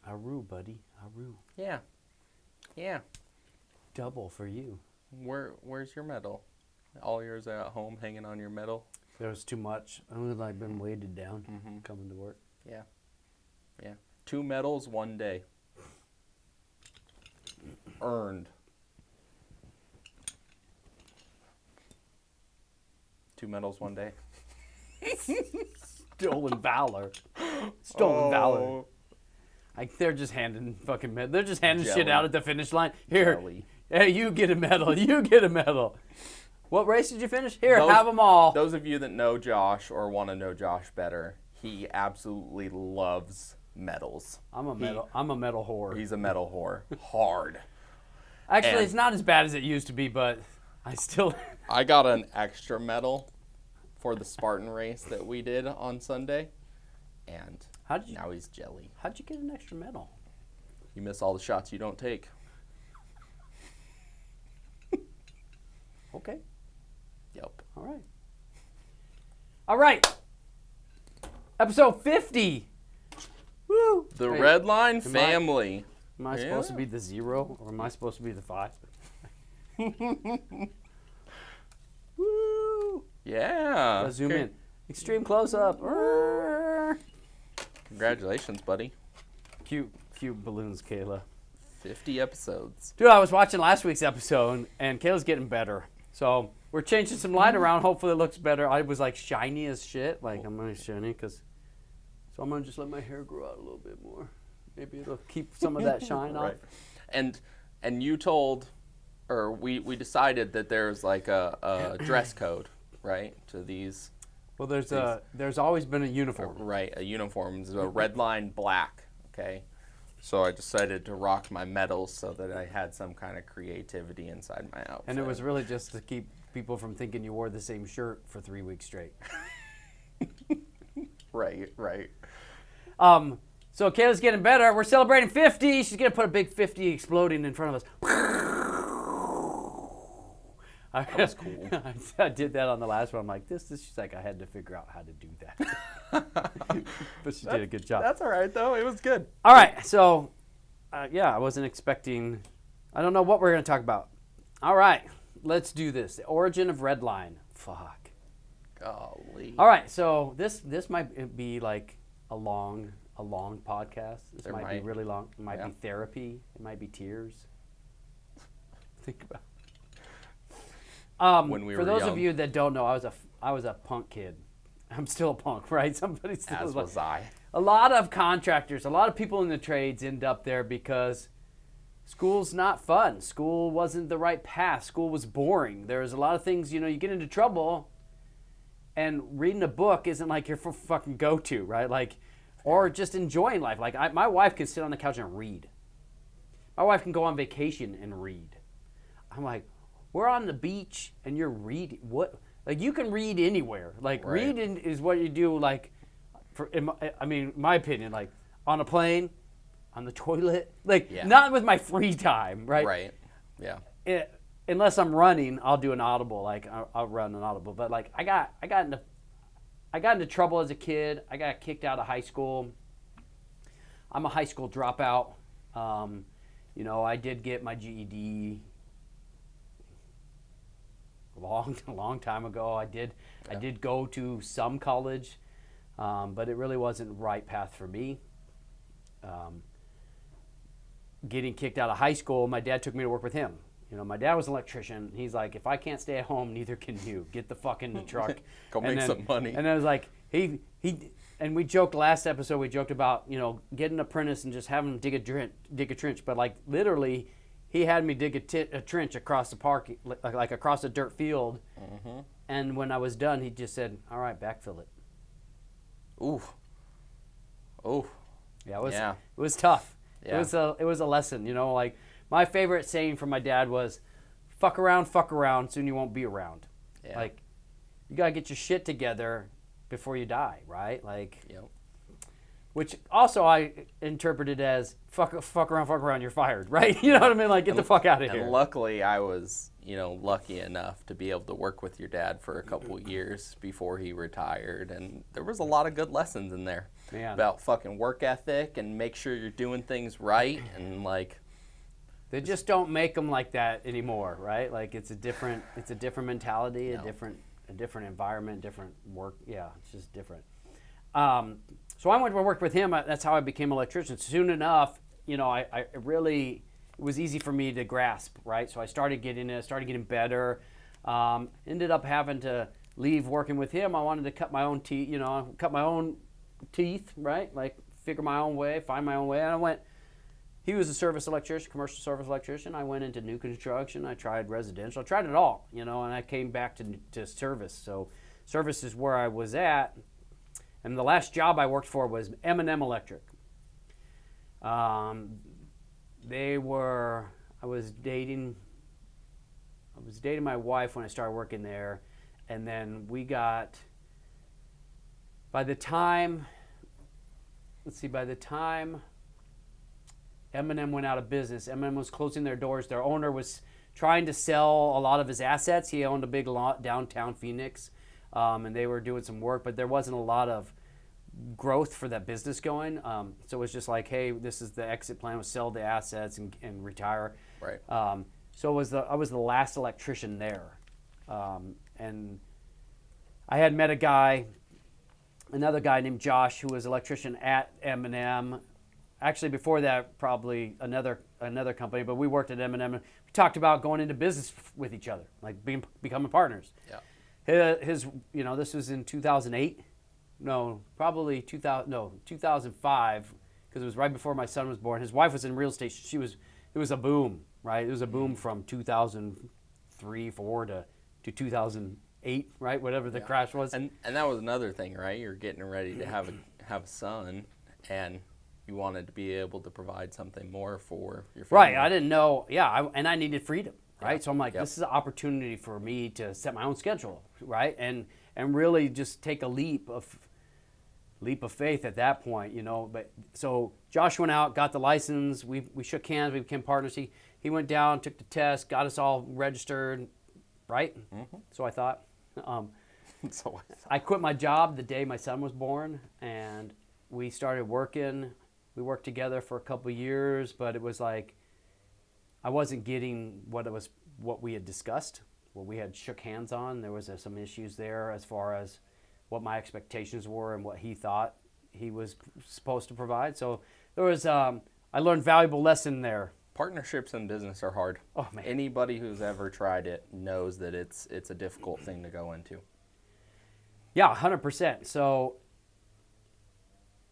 Aru, buddy. Aru. Yeah. Yeah. Double for you. Where's your medal? All yours are at home hanging on your medal? There was too much. I would like been weighted down coming to work. Yeah. Yeah. 2 medals, 1 day. Earned. 2 medals, 1 day. Stolen valor. Stolen valor. Like they're just handing fucking medal. They're just handing shit out at the finish line. Here, hey, you get a medal. You get a medal. What race did you finish? Here, have them all. Those of you that know Josh or want to know Josh better, he absolutely loves medals. I'm a medal whore. He's a medal whore. Hard. Actually, it's not as bad as it used to be, but I got an extra medal for the Spartan race that we did on Sunday, and now he's jelly. How'd you get an extra medal? You miss all the shots you don't take. Okay. Yep. All right. Episode 50. Woo. The Redline family. Am I supposed to be the 0 or am I supposed to be the 5? Woo. Yeah. Let's zoom in. Extreme close up. Congratulations, buddy. Cute balloons, Kayla. 50 episodes. Dude, I was watching last week's episode and Kayla's getting better. So we're changing some light around. Hopefully it looks better. I was like shiny as shit. Like I'm really shiny so I'm going to just let my hair grow out a little bit more. Maybe it'll keep some of that shine off. And you told, or we decided that there's like a dress code, right, to these. Well, there's always been a uniform. Right, a uniform. It's a Redline black, okay? So I decided to rock my medals so that I had some kind of creativity inside my outfit. And it was really just to keep people from thinking you wore the same shirt for 3 weeks straight. Right. So Kayla's getting better. We're celebrating 50. She's going to put a big 50 exploding in front of us. That was cool. I did that on the last one. I'm like, this. She's like, I had to figure out how to do that. But she did a good job. That's all right, though. It was good. All right. So, I wasn't expecting. I don't know what we're going to talk about. All right. Let's do this. The origin of Redline. Fuck. Golly. All right. So this might be like a long podcast. This might be really long. It might be therapy. It might be tears. Think about it. When we were for those young. of you that don't know, I was a punk kid. I'm still a punk, right? Somebody still As was I. A lot of contractors, a lot of people in the trades end up there because school's not fun. School wasn't the right path. School was boring. There's a lot of things, you get into trouble, and reading a book isn't like your fucking go-to, right? Like, or just enjoying life. Like, my wife can sit on the couch and read. My wife can go on vacation and read. I'm like, we're on the beach and you're reading. What? Like, you can read anywhere. Like, reading is what you do, like, my opinion, like, on a plane, on the toilet. Like, not with my free time, right? Right, yeah. Unless I'm running, I'll do an audible. Like, I'll run an audible. But, like, I got into trouble as a kid. I got kicked out of high school. I'm a high school dropout. I did get my GED a long time ago. I did go to some college, but it really wasn't the right path for me. Getting kicked out of high school, my dad took me to work with him. My dad was an electrician. He's like, if I can't stay at home, neither can you. Get the fuck in the truck. Go make some money. And I was like, and we joked last episode, about, getting an apprentice and just having him dig a trench. But like literally, he had me dig a trench across the park, like across a dirt field. Mm-hmm. And when I was done, he just said, all right, backfill it. Ooh. Yeah, it was tough. Yeah. It was a lesson, like my favorite saying from my dad was, fuck around, soon you won't be around. Yeah. Like, you got to get your shit together before you die, right? Like, which also I interpreted as fuck around, you're fired, right? You know what I mean? Like, get the fuck out of here. And luckily, I was, lucky enough to be able to work with your dad for a couple years before he retired, and there was a lot of good lessons in there about fucking work ethic and make sure you're doing things right, and like. They just don't make them like that anymore, right? Like, it's a different mentality, a different environment, different work. Yeah, it's just different. So I went to work with him. That's how I became an electrician. Soon enough, I really, it was easy for me to grasp, right? So I started getting better. Ended up having to leave working with him. I wanted to cut my own teeth, right? Like, figure my own way, find my own way. And he was a service electrician, commercial service electrician. I went into new construction. I tried residential. I tried it all, and I came back to service. So service is where I was at. And the last job I worked for was M&M Electric. I was dating my wife when I started working there, and then by the time M&M went out of business, M&M was closing their doors. Their owner was trying to sell a lot of his assets. He owned a big lot downtown Phoenix, and they were doing some work, but there wasn't a lot of growth for that business going. So it was just like, hey, this is the exit plan, was sell the assets and retire. Right. So I was the last electrician there. And I had met another guy named Josh, who was an electrician at M&M. Actually, before that, probably another company, but we worked at M&M. We talked about going into business with each other, like becoming partners. Yeah. This was in 2008. No, probably 2005, because it was right before my son was born. His wife was in real estate. It was a boom, right? It was a boom from 2003, 4 to 2008, right? Whatever the crash was. And that was another thing, right? You're getting ready to have a son, and you wanted to be able to provide something more for your family. Right. I didn't know. Yeah. And I needed freedom, right? Yep. So I'm like, this is an opportunity for me to set my own schedule, right? And really just take a leap of faith at that point, But so Josh went out, got the license. We shook hands. We became partners. He went down, took the test, got us all registered, right? Mm-hmm. So I thought. I quit my job the day my son was born, and we started working. We worked together for a couple of years, but it was like I wasn't getting what we had discussed, what we had shook hands on. There was some issues there as far as what my expectations were and what he thought he was supposed to provide. So there was I learned valuable lesson there. Partnerships in business are hard. Oh man! Anybody who's ever tried it knows that it's a difficult thing to go into. Yeah, 100%. So.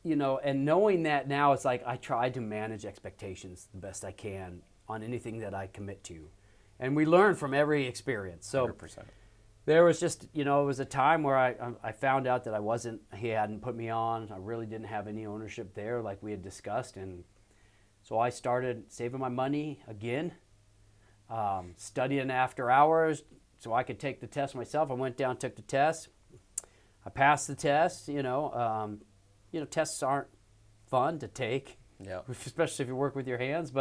And knowing that now, it's like I try to manage expectations the best I can on anything that I commit to. And we learn from every experience. So 100%. There was just, it was a time where I found out that he hadn't put me on. I really didn't have any ownership there like we had discussed. And so I started saving my money again, studying after hours so I could take the test myself. I went down, took the test. I passed the test, tests aren't fun to take, especially if you work with your hands.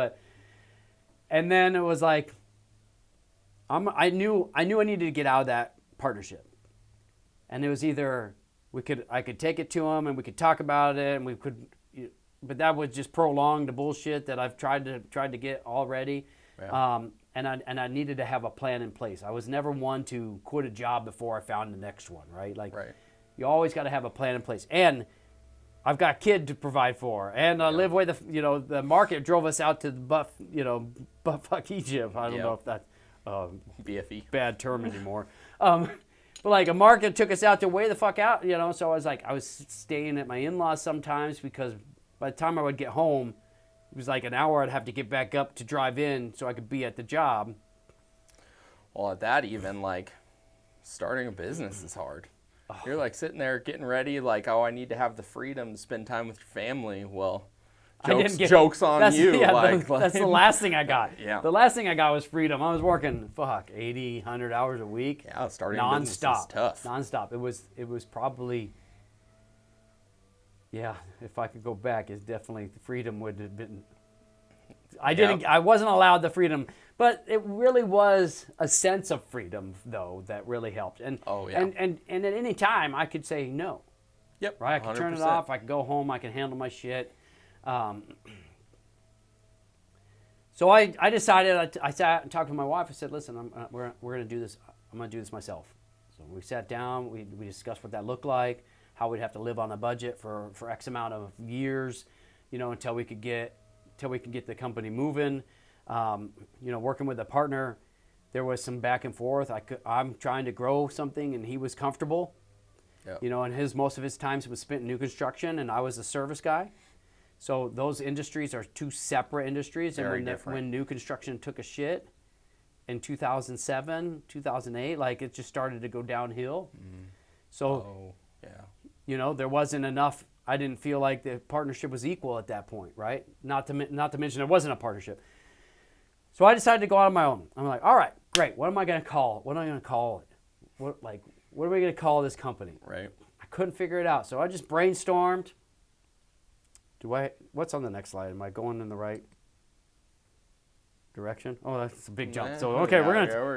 And then it was like, I knew I needed to get out of that partnership, and it was either I could take it to him and we could talk about it, and but that would just prolong the bullshit that I've tried to get already. Yeah. And I needed to have a plan in place. I was never one to quit a job before I found the next one, right? Like, right. You always got to have a plan in place. And I've got a kid to provide for, and I live where the market drove us out to the buttfuck Egypt. I don't know if that's BFE bad term anymore. But like a market took us out to way the fuck out, So I was staying at my in-laws sometimes, because by the time I would get home, it was like an hour I'd have to get back up to drive in so I could be at the job. Well, at that, even like starting a business is hard. You're like sitting there getting ready, like, I need to have the freedom to spend time with your family. Well, jokes on you. Yeah, that's the last thing I got. Yeah. The last thing I got was freedom. I was working 80, 100 hours a week. Yeah, starting a business is tough. Nonstop. It was probably, Yeah, if I could go back, it's definitely freedom would have been. I wasn't allowed the freedom, but it really was a sense of freedom though that really helped. And and at any time I could say no. Yep. Right, I could turn it off. I could go home. I could handle my shit. So I decided. I sat and talked to my wife. I said, "Listen, we're going to do this. I'm going to do this myself." So we sat down. We discussed what that looked like, how we'd have to live on a budget for X amount of years, until we could get the company moving. Working with a partner, there was some back and forth. I'm trying to grow something, and he was comfortable. Yep. And most of his time was spent in new construction, and I was a service guy. So those industries are two separate industries. Very and different. When new construction took a shit in 2007, 2008, like it just started to go downhill. Mm. So, there wasn't enough. I didn't feel like the partnership was equal at that point, right? Not to mention it wasn't a partnership. So I decided to go out on my own. I'm like, all right, great. What am I going to call it? What am I going to call it? What are we going to call this company? Right. I couldn't figure it out. So I just brainstormed. What's on the next slide? Am I going in the right direction? Oh, that's a big jump. So, okay, we're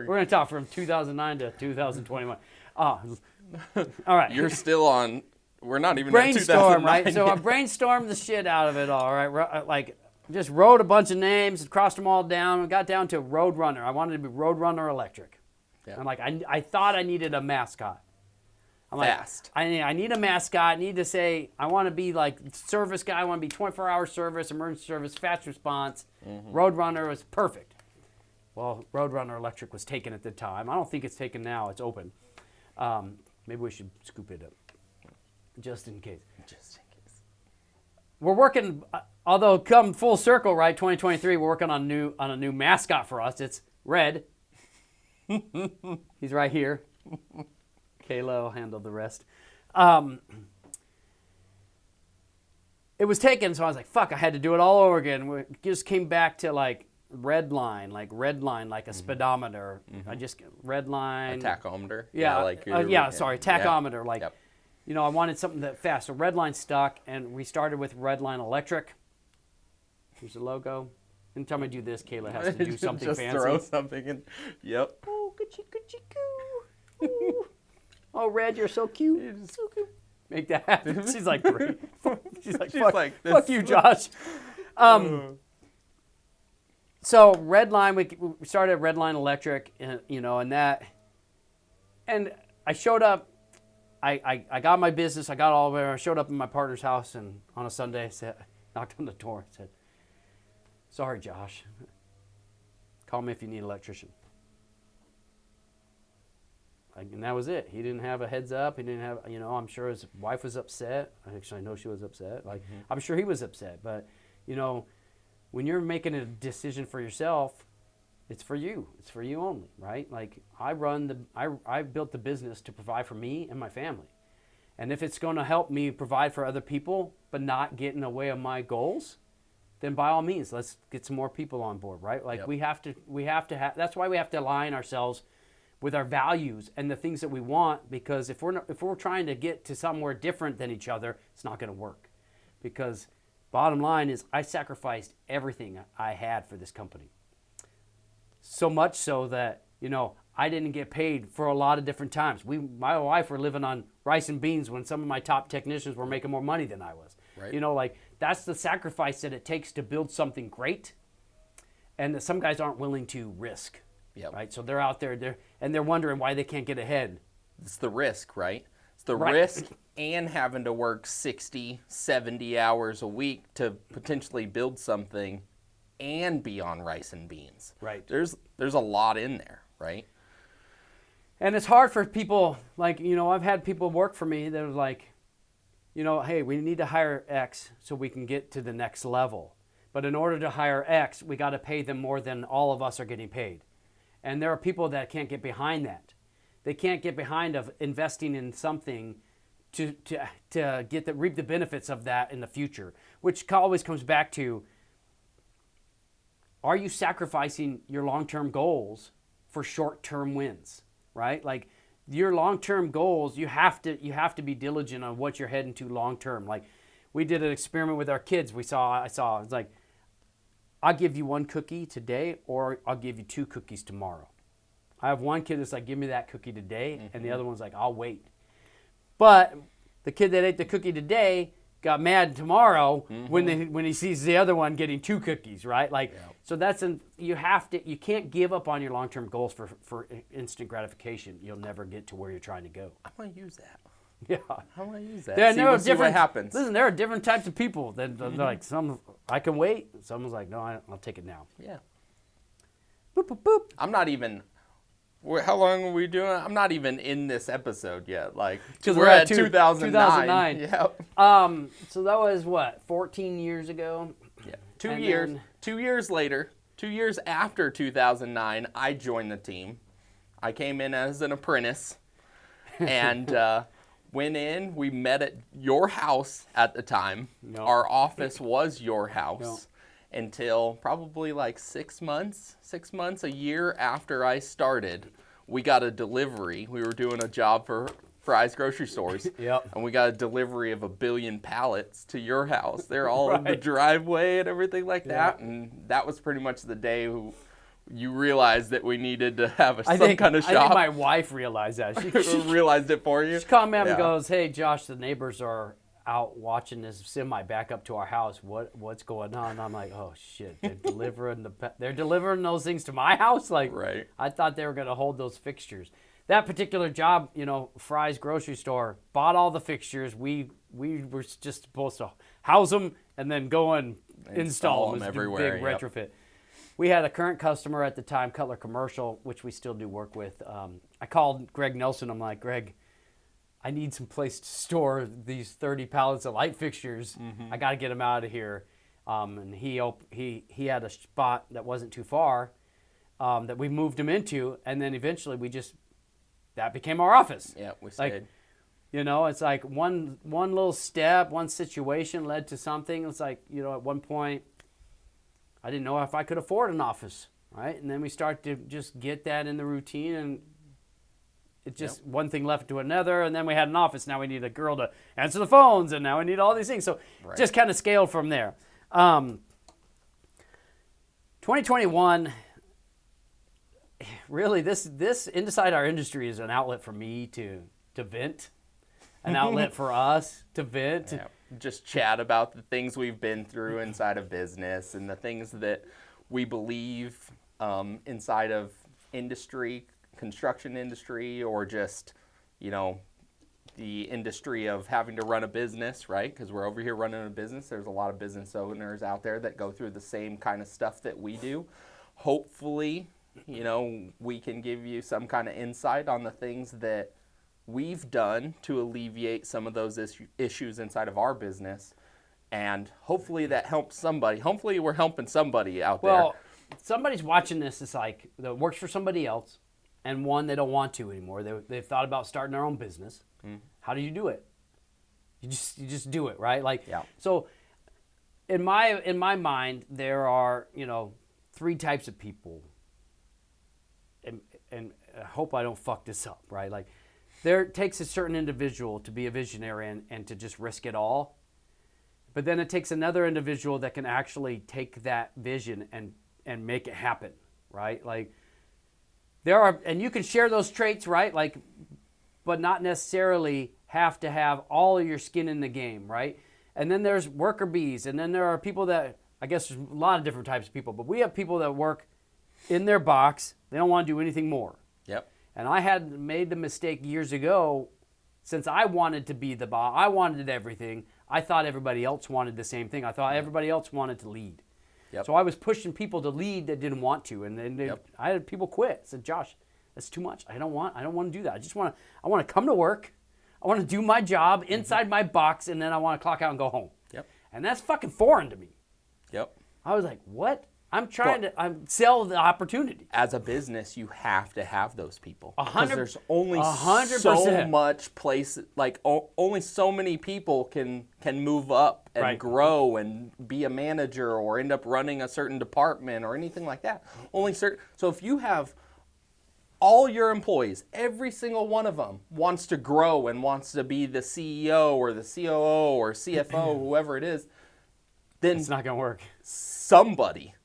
going to talk from 2009 to 2021. All right. You're still on, we're not even brainstorm, right? So I brainstormed the shit out of it all, right? Like, just wrote a bunch of names, crossed them all down, and got down to Roadrunner. I wanted to be Roadrunner Electric. Yeah. I'm like, I thought I needed a mascot. I'm fast. Like, I need a mascot. I need to say, I want to be like service guy. I want to be 24-hour service, emergency service, fast response. Mm-hmm. Roadrunner was perfect. Well, Roadrunner Electric was taken at the time. I don't think it's taken now. It's open. Maybe we should scoop it up, just in case. We're working, although come full circle, right? 2023, we're working on a new mascot for us. It's Red. He's right here. Kayla will handle the rest. It was taken, so I was like, fuck, I had to do it all over again. We just came back to like Redline, like a speedometer. Mm-hmm. Redline. A tachometer? Yeah. Tachometer. Like, yep. I wanted something that fast. So Redline stuck, and we started with Redline Electric. Here's the logo. Anytime I do this, Kayla has to do something just fancy. Just throw something in. Yep. Oh, coo. Oh, Red, you're so cute. You're so cute. Make that happen. She's like, great. She's like, fuck you, Josh. So Redline, we started at Redline Electric, and that, and I showed up. I got my business. I got all there. I showed up in my partner's house, and on a Sunday, knocked on the door and said, "Sorry, Josh. Call me if you need an electrician." And that was it. He didn't have a heads up. He didn't have, I'm sure his wife was upset. Actually, I know she was upset. I'm sure he was upset. But, when you're making a decision for yourself, it's for you. It's for you only, right? Like, I built the business to provide for me and my family. And if it's going to help me provide for other people, but not get in the way of my goals, then by all means, let's get some more people on board, right? Like, yep. we have to have, that's why we have to align ourselves with our values and the things that we want, because if we're trying to get to somewhere different than each other, it's not going to work. Because bottom line is, I sacrificed everything I had for this company. So much so that, I didn't get paid for a lot of different times. My wife were living on rice and beans when some of my top technicians were making more money than I was. Right. That's the sacrifice that it takes to build something great, and that some guys aren't willing to risk. Yep. Right. So they're out there, they're wondering why they can't get ahead. It's the risk, right? It's the risk and having to work 60, 70 hours a week to potentially build something and be on rice and beans. Right. There's a lot in there, right? And it's hard for people, I've had people work for me that are like, hey, we need to hire X so we can get to the next level. But in order to hire X, we got to pay them more than all of us are getting paid. And there are people that can't get behind that. They can't get behind of investing in something to reap the benefits of that in the future, which always comes back to, are you sacrificing your long-term goals for short-term wins, right? Like, your long-term goals, you have to be diligent on what you're heading to long-term. Like, we did an experiment with our kids. I saw, it's like, I'll give you 1 cookie today, or I'll give you 2 cookies tomorrow. I have one kid that's like, give me that cookie today, and the other one's like, I'll wait. But the kid that ate the cookie today got mad tomorrow when he sees the other one getting 2 cookies, right? Like, so you can't give up on your long-term goals for instant gratification. You'll never get to where you're trying to go. I'm gonna use that. Yeah, I want to use that. See what happens. Listen, there are different types of people. They're like, some I can wait. Someone's like, no, I'll take it now. Yeah. Boop boop boop. I'm not even. How long are we doing? I'm not even in this episode yet. Like, we're at 2009. Yep. So that was what, 14 years ago? Yeah. 2 years. Then, 2 years later, 2 years after 2009, I joined the team. I came in as an apprentice, and went in. We met at your house at the time. No. Our office was your house until probably like 6 months, a year after I started. We got a delivery. We were doing a job for Fry's grocery stores. Yep. And we got a delivery of 1 billion pallets to your house. They're all in the driveway and everything like that. And that was pretty much the day you realized that we needed to have some kind of shop. I think my wife realized that. She realized it for you? She called me up and goes, hey, Josh, the neighbors are out watching this semi back up to our house. What's going on? And I'm like, oh, shit. They're delivering those things to my house? Like, right. I thought they were going to hold those fixtures. That particular job, Fry's grocery store, bought all the fixtures. We were just supposed to house them and then go and install them everywhere. Big retrofit. We had a current customer at the time, Cutler Commercial, which we still do work with. I called Greg Nelson. I'm like, Greg, I need some place to store these 30 pallets of light fixtures. I got to get them out of here. And he had a spot that wasn't too far that we moved him into, and then eventually that became our office. Yeah, we stayed. It's like one little step, one situation led to something. It's like, at one point, I didn't know if I could afford an office, right? And then we start to just get that in the routine, and it just one thing left to another, and then we had an office. Now we need a girl to answer the phones, and now we need all these things. So just kind of scaled from there. 2021, really, this inside our industry is an outlet for me to vent, an outlet for us to vent. Yeah. Just chat about the things we've been through inside of business and the things that we believe inside of industry, construction industry, or just, the industry of having to run a business, right? Because we're over here running a business. There's a lot of business owners out there that go through the same kind of stuff that we do. Hopefully, we can give you some kind of insight on the things that we've done to alleviate some of those issues inside of our business, and hopefully that helps somebody. Hopefully we're helping somebody out there. Well, somebody's watching this that works for somebody else, and one, they don't want to anymore. They've thought about starting their own business. How do you do it? You just do it, right? So in my mind, there are 3 types of people, and I hope I don't fuck this up, right? Like, there takes a certain individual to be a visionary and to just risk it all. But then it takes another individual that can actually take that vision and make it happen, right? Like, and you can share those traits, right? Like, but not necessarily have to have all of your skin in the game, right? And then there's worker bees, and then there are people that, I guess there's a lot of different types of people, but we have people that work in their box. They don't want to do anything more. Yep. And I had made the mistake years ago, since I wanted to be the boss, I wanted everything. I thought everybody else wanted the same thing. I thought everybody else wanted to lead. Yep. So I was pushing people to lead that didn't want to, and then I had people quit. I said, Josh, that's too much. I don't want to do that. I want to come to work. I want to do my job inside my box, and then I want to clock out and go home. Yep. And that's fucking foreign to me. Yep. I was like, what? I'm trying to sell the opportunity. As a business, you have to have those people. 100%. Because there's only 100%. so much place, like only so many people can move up and grow and be a manager or end up running a certain department or anything like that. So if you have all your employees, every single one of them wants to grow and wants to be the CEO or the COO or CFO, whoever it is, then it's not going to work. Somebody,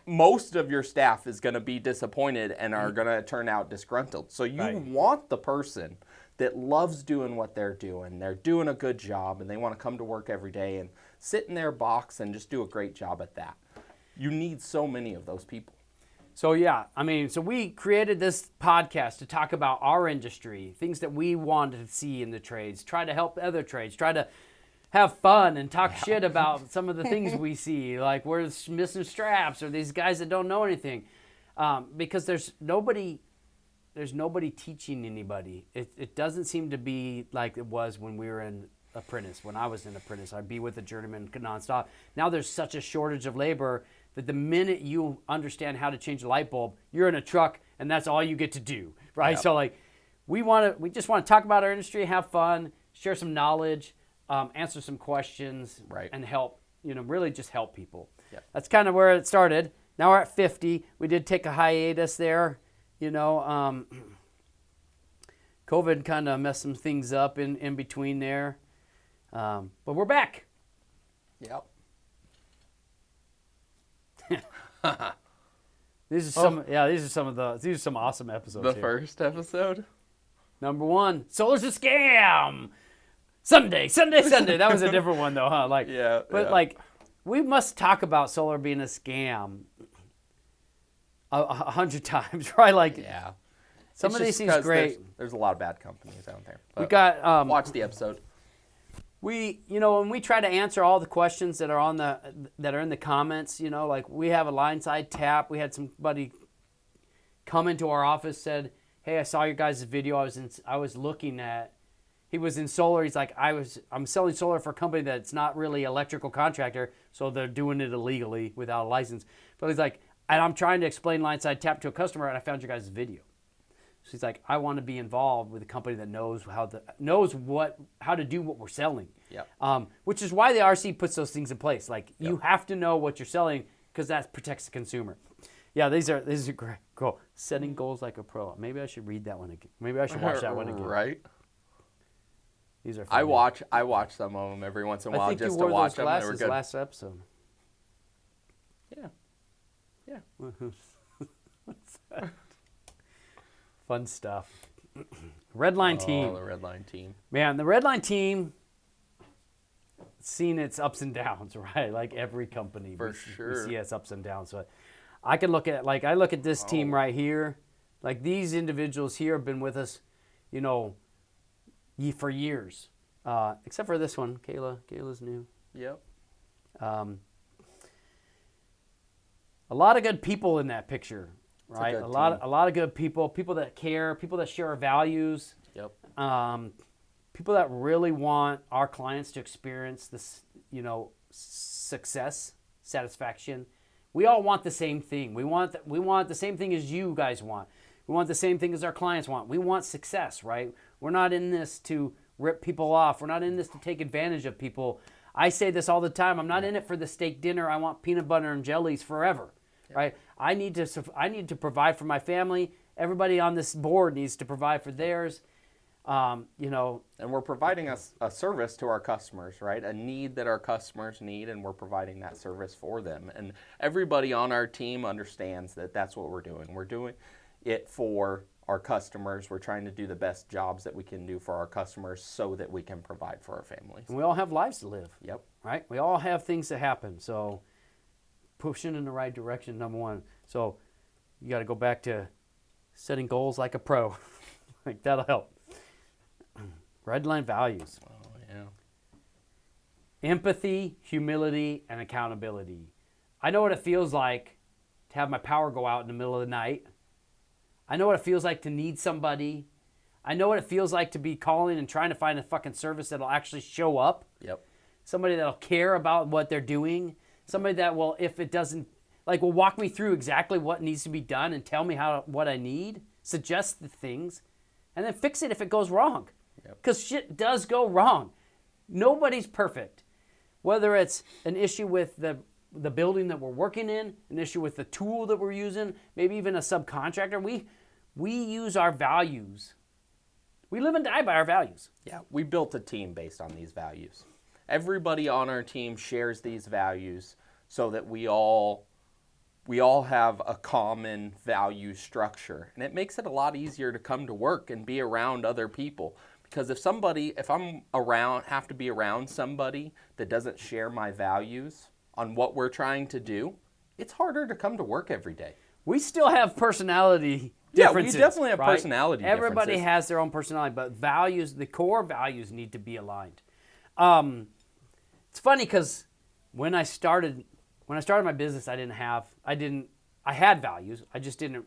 most of your staff is going to be disappointed and are going to turn out disgruntled. So you want the person that loves doing what they're doing a good job, and they want to come to work every day and sit in their box and just do a great job at that. You need so many of those people. So yeah, I mean, so we created this podcast to talk about our industry, things that we wanted to see in the trades, try to help other trades, try to have fun and talk shit about some of the things we see, like we're missing straps or these guys that don't know anything, because there's nobody teaching anybody. It doesn't seem to be like it was when we were in apprentice. When I was an apprentice, I'd be with a journeyman nonstop. Now there's such a shortage of labor that the minute you understand how to change a light bulb, you're in a truck and that's all you get to do, right? Yep. So like, we just want to talk about our industry, have fun, share some knowledge, answer some questions, and help, really just help people. Yep. That's kind of where it started. Now we're at 50. We did take a hiatus there, COVID kind of messed some things up in between there. But we're back. Yep. These are some awesome episodes. The first episode, number 1, solar's a scam. Sunday. That was a different one though, huh? Like, like, we must talk about solar being a scam 100 times, right? Like, some of these seems great. There's a lot of bad companies out there. We got watch the episode. We, when we try to answer all the questions that are in the comments, like we have a line side tap. We had somebody come into our office, said, "Hey, I saw your guys' video. I was looking at." He was in solar. He's like, I'm selling solar for a company that's not really an electrical contractor, so they're doing it illegally without a license. But he's like, and I'm trying to explain line side tap to a customer, and I found your guys' video. So he's like, I want to be involved with a company that knows how to do what we're selling. Yep. Which is why the RC puts those things in place. Like, you have to know what you're selling because that protects the consumer. Yeah, these are great. Cool. Setting goals like a pro. Maybe I should read that one again. Maybe I should watch that one again. Right. These are funny. I watch some of them every once in a while just to watch them. I think you wore those glasses last episode. Yeah. What's that? Fun stuff. Redline team. Oh, the Redline team. Man, the Redline team seen its ups and downs, right? Like every company. For sure. We see its ups and downs. So I can look at this team right here. Like, these individuals here have been with us, for years. Except for this one, Kayla. Kayla's new. Yep. A lot of good people in that picture. Right, a lot of good people that care, people that share our values. Yep. People that really want our clients to experience this, success, satisfaction. We all want the same thing. We want the same thing as you guys want. We want the same thing as our clients want. We want success, right? We're not in this to rip people off. We're not in this to take advantage of people. I say this all the time. I'm not in it for the steak dinner. I want peanut butter and jellies forever. Right? I need to provide for my family. Everybody on this board needs to provide for theirs. And we're providing a service to our customers, right? A need that our customers need, and we're providing that service for them. And everybody on our team understands that that's what we're doing. We're doing it for our customers. We're trying to do the best jobs that we can do for our customers so that we can provide for our families. And we all have lives to live. Yep. Right? We all have things that happen. So pushing in the right direction, number 1. So you got to go back to setting goals like a pro. Like, that'll help. Redline values. Oh, yeah. Empathy, humility, and accountability. I know what it feels like to have my power go out in the middle of the night. I know what it feels like to need somebody. I know what it feels like to be calling and trying to find a fucking service that'll actually show up. Yep. Somebody that'll care about what they're doing. Somebody that will, if it doesn't, will walk me through exactly what needs to be done and tell me what I need, suggest the things, and then fix it if it goes wrong. Because shit does go wrong. Nobody's perfect. Whether it's an issue with the building that we're working in, an issue with the tool that we're using, maybe even a subcontractor. we use our values. We live and die by our values. Yeah, we built a team based on these values. Everybody on our team shares these values so that we all have a common value structure. And it makes it a lot easier to come to work and be around other people. Because if I'm have to be around somebody that doesn't share my values on what we're trying to do, it's harder to come to work every day. We still have personality differences. Yeah, we definitely have personality differences. Everybody has their own personality, but values, the core values need to be aligned. It's funny because when I started my business, I had values. I just didn't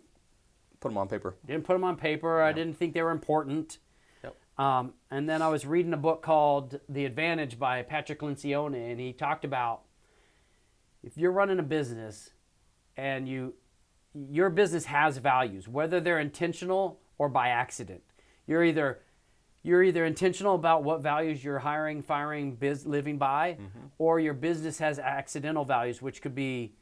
put them on paper. Didn't put them on paper. I didn't think they were important. Yep. And then I was reading a book called The Advantage by Patrick Lencioni, and he talked about if you're running a business and your business has values, whether they're intentional or by accident. You're either intentional about what values you're hiring, firing, living by, or your business has accidental values, which could be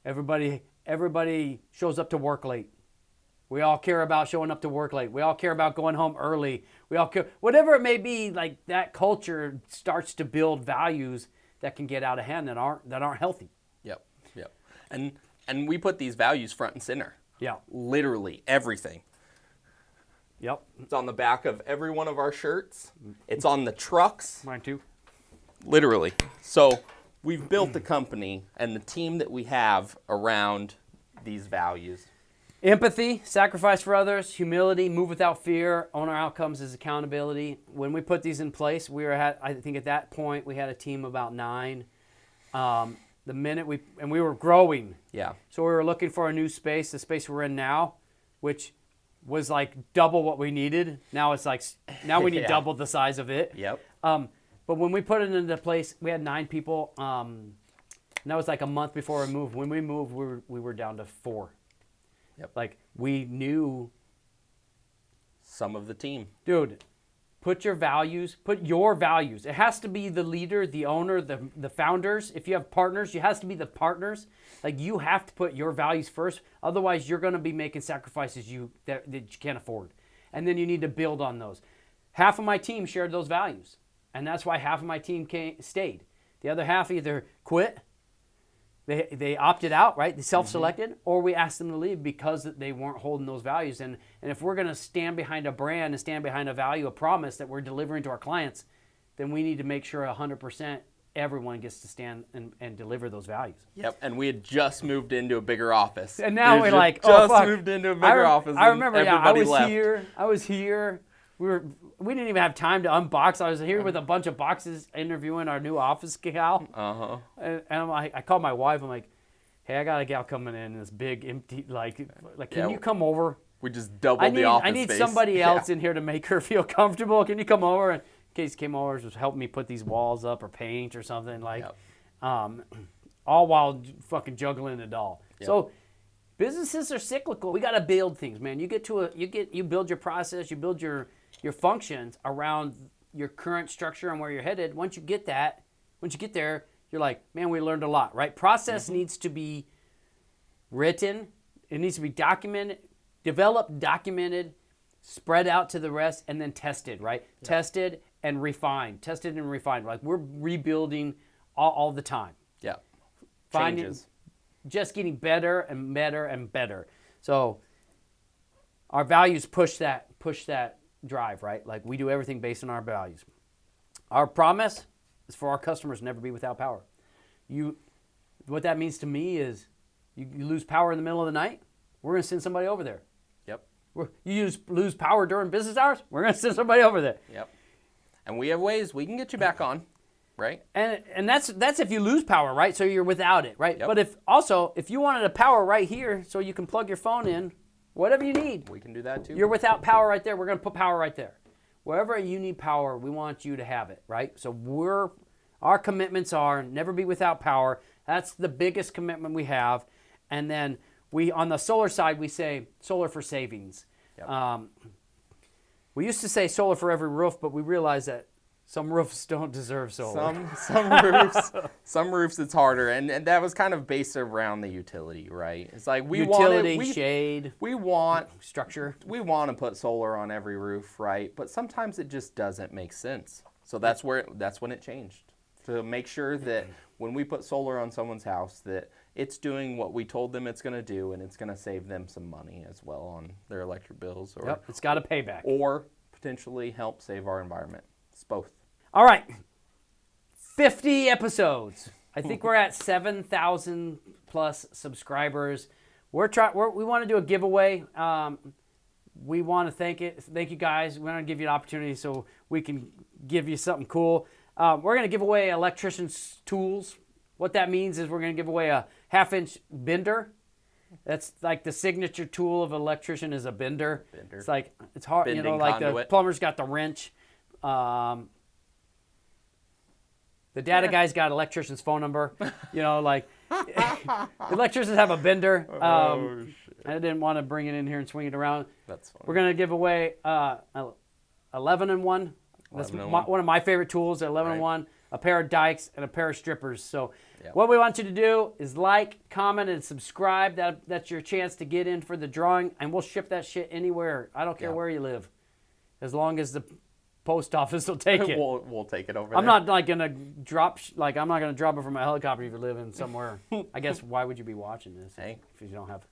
everybody shows up to work late. We all care about showing up to work late. We all care about going home early. We all care, whatever it may be, like that culture starts to build values that can get out of hand that aren't healthy. Yep. And we put these values front and center. Yeah. Literally everything. Yep. It's on the back of every one of our shirts. It's on the trucks. Mine too. Literally. So we've built the company and the team that we have around these values. Empathy, sacrifice for others, humility, move without fear, own our outcomes is accountability. When we put these in place, I think at that point we had a team of about 9. The minute we were growing. Yeah. So we were looking for a new space, the space we're in now, which was like double what we needed. Now we need double the size of it. Yep. But when we put it into place, we had 9 people. And that was like a month before we moved. When we moved, we were down to 4. Yep. Like we knew some of the team. Dude, put your values. It has to be the leader, the owner, the founders. If you have partners, it has to be the partners. Like you have to put your values first. Otherwise, you're going to be making sacrifices that you can't afford. And then you need to build on those. Half of my team shared those values. And that's why half of my team stayed. The other half either quit, they opted out, right? They self-selected, or we asked them to leave because they weren't holding those values. And if we're going to stand behind a brand and stand behind a value, a promise that we're delivering to our clients, then we need to make sure 100% everyone gets to stand and deliver those values. Yep, and we had just moved into a bigger office. And now we're like, oh, fuck. Just moved into a bigger office. I remember, I was left. here. We didn't even have time to unbox. I was here with a bunch of boxes interviewing our new office gal. Uh-huh. And I called my wife. I'm like, hey, I got a gal coming in this big empty, can you come over? We just doubled the office space. I need somebody else in here to make her feel comfortable. Can you come over? And Case came over, was helping me put these walls up or paint or something all while fucking juggling a doll. Yep. So businesses are cyclical. We got to build things, man. You build your process, you build your functions around your current structure and where you're headed. Once you get there, you're like, man, we learned a lot, right? Process needs to be written. It needs to be documented, developed, documented, spread out to the rest, and then tested, right? Yep. Tested and refined. Like we're rebuilding all the time. Yeah. Changes. Just getting better and better and better. So our values push that drive, right? Like we do everything based on our values. Our promise is for our customers never be without power. What that means to me is you lose power in the middle of the night, we're going to send somebody over there. Yep. You lose power during business hours, we're going to send somebody over there. Yep. And we have ways we can get you back on, right? And that's if you lose power, right? So you're without it, right? Yep. But if you wanted a power right here so you can plug your phone in, whatever you need. We can do that too. You're without power right there. We're going to put power right there. Wherever you need power, we want you to have it, right? So our commitments are never be without power. That's the biggest commitment we have. And then on the solar side, we say solar for savings. Yep. We used to say solar for every roof, but we realized that Some roofs don't deserve solar. Some roofs it's harder, and that was kind of based around the utility, right? It's like shade, structure. We want to put solar on every roof, right? But sometimes it just doesn't make sense. So that's when it changed, to make sure that when we put solar on someone's house, that it's doing what we told them it's going to do, and it's going to save them some money as well on their electric bills. Or it's got a payback, or potentially help save our environment. It's both. All right, 50 episodes. I think we're at 7,000 plus subscribers. We want to do a giveaway. We want to thank you guys. We want to give you an opportunity so we can give you something cool. We're going to give away electrician's tools. What that means is we're going to give away a 1/2-inch bender. That's like the signature tool of an electrician is a bender. It's like, it's hard, Bending like conduit. the plumber's got the wrench. The data guy's got electrician's phone number. Electricians have a bender. I didn't want to bring it in here and swing it around. That's fine. We're going to give away 11-in-1. That's one of my favorite tools, 11-in-1, a pair of dikes, and a pair of strippers. So what we want you to do is like, comment, and subscribe. That's your chance to get in for the drawing, and we'll ship that shit anywhere. I don't care where you live, as long as the post office will take it. We'll take it over there. I'm not gonna drop I'm not gonna drop it from a helicopter if you live in somewhere. I guess why would you be watching this if you don't have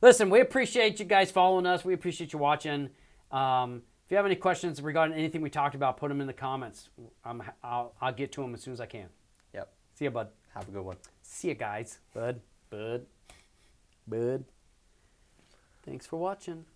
Listen, we appreciate you guys following us. We appreciate you watching. If you have any questions regarding anything we talked about, put them in the comments. I'll get to them as soon as I can. Yep. See ya, bud. Have a good one. See ya, guys. Bud. Thanks for watching.